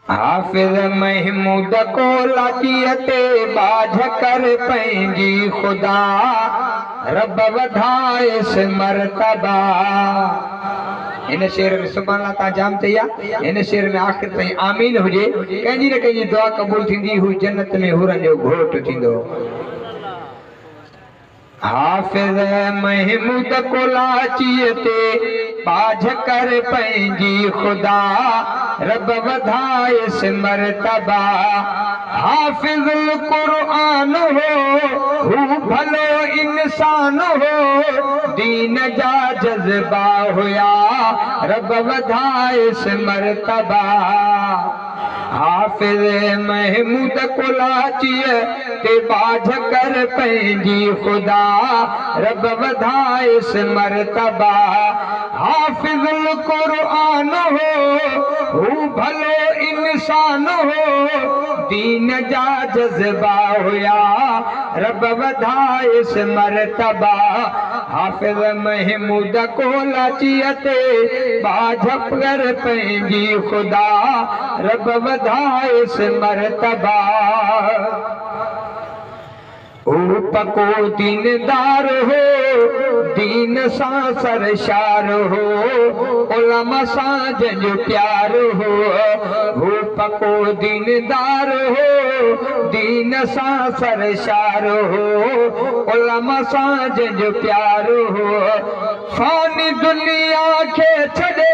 हाफिज महमूद को लाचियते बाझ कर पंहिंजी खुदा रब वधाए मर्तबा। इन शेर में सुभान अल्लाह ता जाम चया। इन शेर में आखिर ताईं आमीन हुजे। कंहिंजी न कंहिंजी दुआ क़बूल थींदी हुई जन्नत में हुरन जो घोट थींदो। हाफिज महमूद को लाचियते बाझ कर पंहिंजी खुदा रब वधाए मर्तबा। हाफिजुल कुरान हो हू भलो इंसान हो दीन जा जज्बा हुया रब वधाए मर्तबा। हाफिज महमूद को लाचिय ते बाझ कर पंहिंजी खुदा रब वधाए मर्तबा। हाफिजुल कुरान हो हू भलो इंसान हो दीन जा जज्बा हुया रब वधाए मर्तबा। हाफिज महमूद को लाचियते बाझ कर पंहिंजी खुदा रब वधाए मर्तबा। पको दीनदार हो दीन सां सरशार हो उलमा सां जंहिंजो प्यार हो। पको दीनदार हो दीन सां सरशार हो उलमा सां जंहिंजो प्यार हो। फानी दुनिया खे छॾे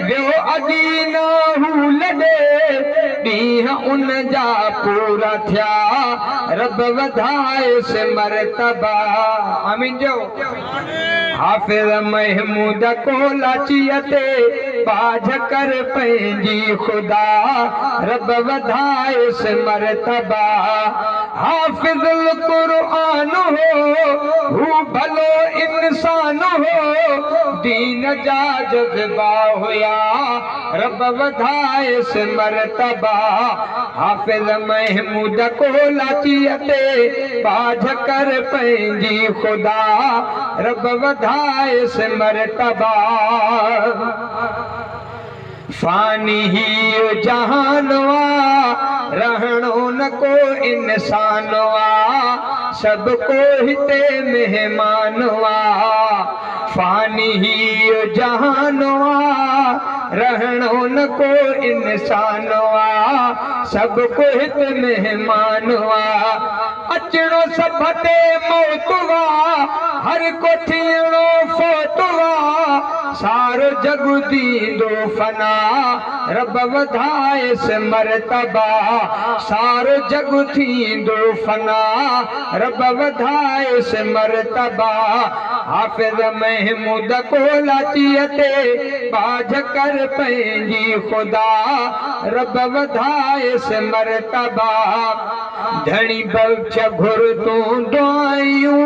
वियो अदीना हू लॾे ॾींहं उन जा पूरा थिया रब वधाए मर्तबा। आमीन जो। हाफिज महमूद को लाचियते बाझ कर पंहिंजी खुदा रब वधाए मर्तबा। हाफिजुल कुरान हो हू भलो इंसान हो दीन जा जज्बा हुया रब वधाए मर्तबा। हाफिज महमूद को लाचियते बाझ कर पंहिंजी खुदा रब वधाए मर्तबा। फानी ही जहानवा रहणो न को इंसानवा सबको हिते मेहमानवा। फानी ही जहानवा रहणो न को इंसानवा सबको हिते मेहमानवा। अचणो सभ ते मौतवा हर को थियणो फोतवा सारो जग दींदो फना रब वधाए मर्तबा। सारो जग थींदो फना रब वधाए मर्तबा। हाफिज महमूद को लाचियते बाझ कर पंहिंजी खुदा रब वधाए मर्तबा। धणी बख्श घुर तूं दुआयूं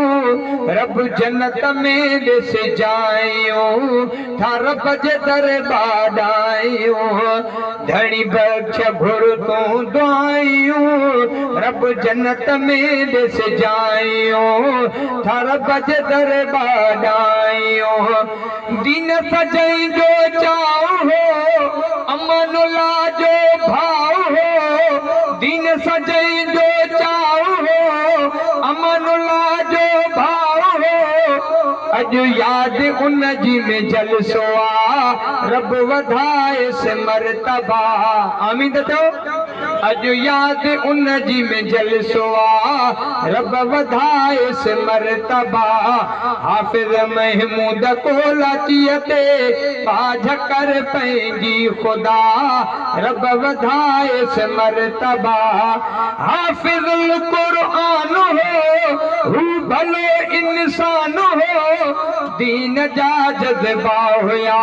रब जन्नत में ॾिस जायूं था रब जे दरबार आयूं। धणी बख्श घुर तूं दुआयूं रब जन्नत में ॾिस जायूं था रब जे दरबार आयूं। दीन सजई जो चाऊ हो अमनुल्लाह जो भाऊ हो दीन सजई जो चाऊ हो अमनुल्लाह जो भाऊ हो। अॼु यादि उन जी में जलसो आ रब वधाए मर्तबा। आमीन तो। अॼु यादि उन जी में जलसो आ रब वधाए मर्तबा। हाफिज महमूद को लाचियते बाझ कर पंहिंजी खुदा रब वधाए मर्तबा। हाफिजुल कुरान हो हू भलो इंसान हो दीन जा जज्बा हुया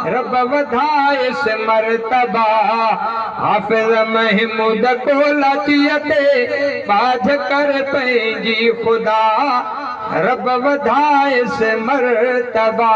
रब वधाए मर्तबा। हाफिज महमूद को लाचियते बाझ कर पंहिंजी खुदा रब वधाए मर्तबा।